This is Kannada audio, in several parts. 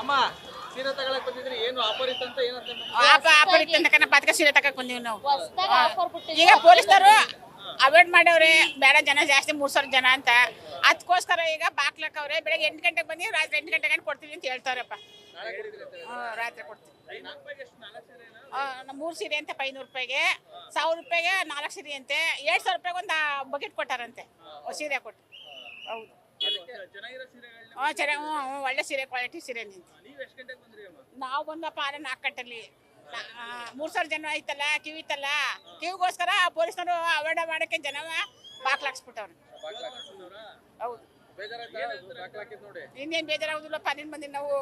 ಅಮ್ಮ ಸೀರೆ ತಗೊಳಕ್ ಬಂದಿದ್ರಿ, ಏನು ಆಫರ್ ಇತ್ತಂತ ಏನಂತ? ಆಫರ್ ಇತ್ತಂತ ಬದಕ ಸೀರೆ ತಗಕ್ ಬಂದಿವಿ ನಾವು. ಈಗ ಪೊಲೀಸರು ಅವಾಯ್ಡ್ ಮಾಡವ್ರೆ, ಬೇಡ ಜನ ಜಾಸ್ತಿ 3,000 ಜನ ಅಂತ. ಅದಕ್ಕೋಸ್ಕರ ಈಗ ಬಾಕ್ಲಕ್ಕವ್ರೆ. ಬೆಳಗ್ಗೆ 8 ಗಂಟೆಗೆ ಬಂದಿ ರಾತ್ರಿ 8 ಗಂಟೆಗೆ ಕೊಡ್ತೀವಿ ಅಂತ ಹೇಳ್ತಾರಪ್ಪ. ರಾತ್ರಿ ಕೊಡ್ತೀವಿ. 3 ಸೀರೆ ಅಂತ 500 ರೂಪಾಯಿಗೆ, 1000 ರೂಪಾಯಿಗೆ 4 ಸೀರೆ ಅಂತೆ, 7,000 ರೂಪಾಯಿಗೆ ಒಂದು ಬಕೆಟ್ ಕೊಟ್ಟಾರಂತೆ ಸೀರೆ ಕೊಟ್ಟು. ಹೌದು, ಚೆನ್ನಾಗಿ ಒಳ್ಳೆ ಸೀರೆ, ಕ್ವಾಲಿಟಿ ಸೀರೆ ನಿಂತು. ನಾವು ಬಂದಪ್ಪ 4 ಗಂಟೆಲಿ. 3,000 ಜನ ಐತಲ್ಲ, ಕ್ಯೂ ಇತ್ತಲ್ಲ, ಕ್ಯೂಗೋಸ್ಕರ ಪೊಲೀಸ್ನವರು ಅವಾಯ್ಡ್ ಮಾಡಕ್ಕೆ ಜನ ಬಾಕ್ಲಾಕ್ಸ್ಬಿಟ್ಟವ್ರು. ಹೌದು, ಇನ್ನೇನ್ ಬೇಜಾರಾಗುದಿಲ್ಲಪ್ಪ. ನಿನ್ ಬಂದಿವಿ ನಾವು,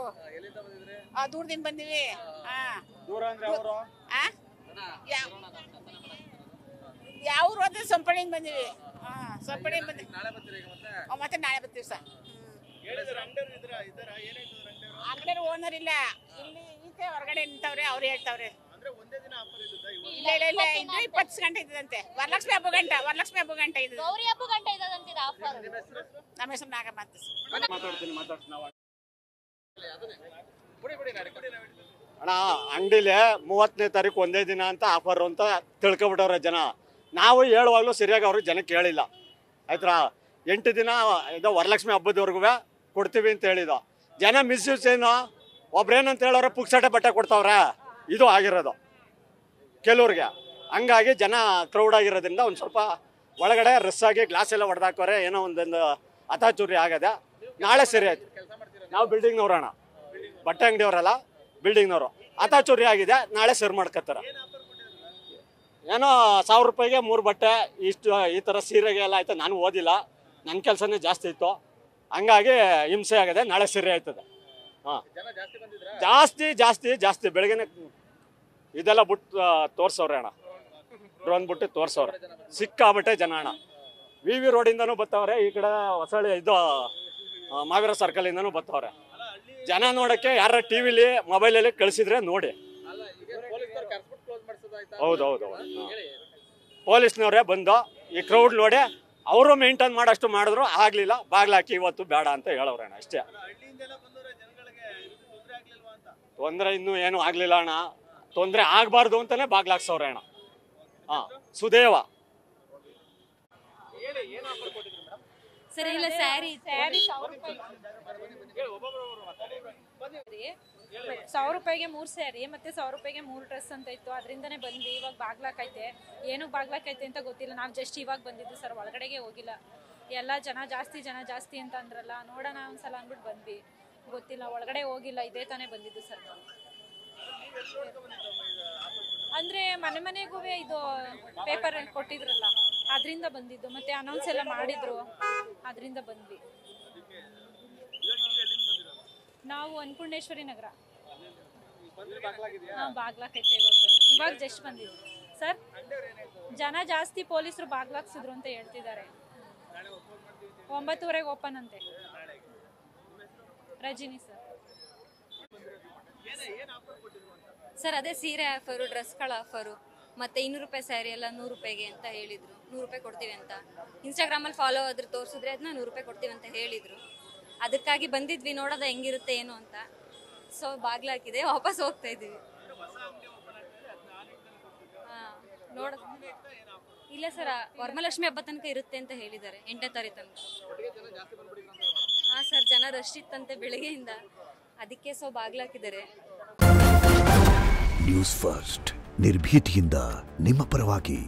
ದೂರದಿಂದ ಬಂದಿವಿ. ಯಾವ್ರು ಅಂದ್ರೆ ಸಂಪಣಿಯಿಂದ ಬಂದಿವಿ. ಸಂಪಣಿಯಿಂದ ಬಂದಿವಿ, ಮತ್ತೆ ನಾಳೆ ಬರ್ತೀವಿ ಸರ್. ಅಂಗಡಿ ಓನರ್ ಇಲ್ಲ, ಇಲ್ಲಿ ಈಚೆ ಹೊರಗಡೆ ನಿಂತವ್ರೆ, ಅವ್ರು ಹೇಳ್ತಾವ್ರೆ. ಇಲ್ಲ ಇಲ್ಲ ಇಲ್ಲ, ಇದು 20 ಗಂಟೆ ಇದ್ದಂತೆ. ವರಲಕ್ಷ್ಮಿ ಹಬ್ಬ ಗಂಟೆ ಇದು. ನಮ್ಮ ಹೆಸರು ನಾಗಮ್ಮ ಅಂತ. ಅಣ್ಣ, ಅಂಗಡಿಲಿ 30ನೇ ತಾರೀಕು ಒಂದೇ ದಿನ ಅಂತ ಆಫರ್ ಅಂತ ತಿಳ್ಕೊಬಿಟ್ಟವ್ರೆ ಜನ. ನಾವು ಹೇಳುವಾಗಲೂ ಸರಿಯಾಗಿ ಅವ್ರಿಗೆ ಜನಕ್ಕೆ ಹೇಳಿಲ್ಲ. ಆಯ್ತಾ, 8 ದಿನ ಇದು ವರಲಕ್ಷ್ಮಿ ಹಬ್ಬದವರೆಗೂ ಕೊಡ್ತೀವಿ ಅಂತ ಹೇಳಿದ. ಜನ ಮಿಸ್ಯೂಸ್ ಏನು, ಒಬ್ರೇನಂತ ಹೇಳೋರೆ ಪುಕ್ಸಟೆ ಬಟ್ಟೆ ಕೊಡ್ತಾವ್ರೆ. ಇದು ಆಗಿರೋದು ಕೆಲವ್ರಿಗೆ. ಹಂಗಾಗಿ ಜನ ಕ್ರೌಡ್ ಆಗಿರೋದ್ರಿಂದ ಒಂದು ಸ್ವಲ್ಪ ಒಳಗಡೆ ರಸ್ ಆಗಿ ಗ್ಲಾಸ್ ಎಲ್ಲ ಹೊಡೆದಾಕೋರೆ. ಏನೋ ಒಂದೊಂದು ಅತಾಚುರಿ ಆಗದೆ. ನಾಳೆ ಸರಿ ಆಯ್ತು. ನಾವು ಬಿಲ್ಡಿಂಗ್ನವ್ರು ಅಣ್ಣ, ಬಟ್ಟೆ ಅಂಗಡಿಯವರಲ್ಲ, ಬಿಲ್ಡಿಂಗ್ನವರು. ಅತಾಚುರಿ ಆಗಿದೆ, ನಾಳೆ ಸರಿ ಮಾಡ್ಕೊತಾರೆ. ಏನೋ 1000 ರೂಪಾಯಿಗೆ 3 ಬಟ್ಟೆ ಇಷ್ಟು ಈ ಥರ ಸೀರೆಗೆ ಎಲ್ಲ ಆಯ್ತು. ನಾನು ಓದಿಲ್ಲ, ನನ್ನ ಕೆಲಸನೇ ಜಾಸ್ತಿ ಇತ್ತು, ಹಂಗಾಗಿ ಹಿಂಸೆ ಆಗದೆ. ನಾಳೆ ಸರಿ ಆಯ್ತದೆ. ಹಾಂ, ಜಾಸ್ತಿ ಬೆಳಗ್ಗೆನೆ ಇದೆಲ್ಲ ಬಿಟ್ಟು ತೋರ್ಸವ್ರೆ ಅಣ್ಣ. ಡ್ರೋನ್ ಬಿಟ್ಟು ತೋರ್ಸವ್ರೆ. ಸಿಕ್ಕಾಬಟ್ಟೆ ಜನ ಅಣ್ಣ. ವಿ ರೋಡಿಂದನೂ ಬರ್ತಾವ್ರೆ, ಈ ಕಡೆ ಹೊಸಳ್ಳಿ ಇದು ಮಾವೀರ ಸರ್ಕಲಿಂದನೂ ಬರ್ತಾವ್ರೆ. ಜನ ನೋಡೋಕ್ಕೆ ಯಾರ ಟಿ ವಿಲಿ ಮೊಬೈಲಲ್ಲಿ ಕಳಿಸಿದ್ರೆ ನೋಡಿ. ಹೌದೌದು, ಪೊಲೀಸ್ನವರೇ ಬಂದು ಈ ಕ್ರೌಡ್ ನೋಡಿ ಅವರು ಮೇಂಟೈನ್ ಮಾಡೋಷ್ಟು ಮಾಡಿದ್ರು, ಆಗಲಿಲ್ಲ. ಬಾಗ್ಲಾಕಿ ಇವತ್ತು ಬೇಡ ಅಂತ ಹೇಳವ್ರೆ ಅಣ್ಣ, ಅಷ್ಟೇ. ತೊಂದರೆ ಇನ್ನೂ ಏನೂ ಆಗಲಿಲ್ಲ ಅಣ್ಣ. ತೊಂದರೆ ಆಗಬಾರ್ದು ಅಂತಲೇ ಬಾಗ್ಲಾಕ್ಸವ್ರೆ ಅಣ್ಣ. ಹಾಂ, ಸುದೇವ. ಸರಿ, ಇಲ್ಲ ಸ್ಯಾರಿ 1,000 ರೂಪಾಯಿಗೆ 3 ಸ್ಯಾರಿ ಮತ್ತೆ 1,000 ರೂಪಾಯಿಗೆ 3 ಡ್ರೆಸ್ ಅಂತ ಇತ್ತು. ಅದರಿಂದನೇ ಬಂದ್ವಿ. ಇವಾಗ ಬಾಗ್ಲಾಕೈತೆ, ಏನು ಬಾಗ್ಲಾಕೈತೆ ಅಂತ ಗೊತ್ತಿಲ್ಲ. ನಾವು ಜಸ್ಟ್ ಇವಾಗ ಬಂದಿದ್ದು ಸರ್, ಒಳಗಡೆಗೆ ಹೋಗಿಲ್ಲ. ಎಲ್ಲ ಜನ ಜಾಸ್ತಿ ಅಂತ ಅಂದ್ರಲ್ಲ, ನೋಡೋಣ ಒಂದ್ಸಲ ಅಂದ್ಬಿಟ್ಟು ಬಂದ್ವಿ. ಗೊತ್ತಿಲ್ಲ, ಒಳಗಡೆ ಹೋಗಿಲ್ಲ, ಇದೇ ತಾನೇ ಬಂದಿದ್ದು ಸರ್. ಅಂದರೆ ಮನೆಗೂ ಇದು ಪೇಪರ್ ಕೊಟ್ಟಿದ್ರಲ್ಲ, ಅದರಿಂದ ಬಂದಿದ್ದು. ಮತ್ತೆ ಅನೌನ್ಸ್ ಎಲ್ಲ ಮಾಡಿದ್ರು, ಅದರಿಂದ ಬಂದ್ವಿ. ನಾವು ಅನ್ನಪೂರ್ಣೇಶ್ವರಿ ನಗರ. ಹಾಂ, ಬಾಗ್ಲಾಕೈತೆ. ಇವಾಗ ಜಸ್ಟ್ ಬಂದಿದ್ದು ಸರ್. ಜನ ಜಾಸ್ತಿ, ಪೊಲೀಸರು ಬಾಗ್ಲಾಕ್ಸಿದ್ರು ಅಂತ ಹೇಳ್ತಿದ್ದಾರೆ. 9:30 ಓಪನ್ ಅಂತೆ. ರಜಿನಿ ಸರ್. ಅದೇ ಸೀರೆ ಆಫರು, ಡ್ರೆಸ್ಗಳ ಆಫರು, ಮತ್ತೆ 200 ರೂಪಾಯಿ ಸ್ಯಾರಿ ಎಲ್ಲ 100 ರೂಪಾಯಿಗೆ ಅಂತ ಹೇಳಿದ್ರು. 100 ರೂಪಾಯಿ ಕೊಡ್ತೀವಿ ಅಂತ ಇನ್ಸ್ಟಾಗ್ರಾಮಲ್ಲಿ ಫಾಲೋ ಆದ್ರೂ ತೋರಿಸಿದ್ರೆ ಅದನ್ನ 100 ರೂಪಾಯಿ ಕೊಡ್ತೀವಿ ಅಂತ ಹೇಳಿದ್ರು. ಅದಕ್ಕಾಗಿ ಬಂದಿದ್ವಿ, ನೋಡೋದ ಹೆಂಗಿರುತ್ತೆ ಏನು ಅಂತ. ಸೊ ಬಾಗ್ಲಾಕಿದೆ, ವಾಪಸ್ ಹೋಗ್ತಾ ಇದೀವಿ. ನೋಡ ಇಲ್ಲ ಸರ್, ವರಮಹಾಲಕ್ಷ್ಮಿ ಹಬ್ಬ ತನಕ ಇರುತ್ತೆ ಅಂತ ಹೇಳಿದ್ದಾರೆ, 8ನೇ ತಾರೀಕು ತನಕ. ಹಾಂ ಸರ್, ಜನ ರಶ್ ಇತ್ತಂತೆ ಬೆಳಗ್ಗೆಯಿಂದ, ಅದಕ್ಕೆ ಸೊ ಬಾಗ್ಲಾಕಿದ್ದಾರೆ. ನ್ಯೂಸ್ ಫಸ್ಟ್, ನಿರ್ಭೀತಿಯಿಂದ ನಿಮ್ಮ ಪರವಾಗಿ.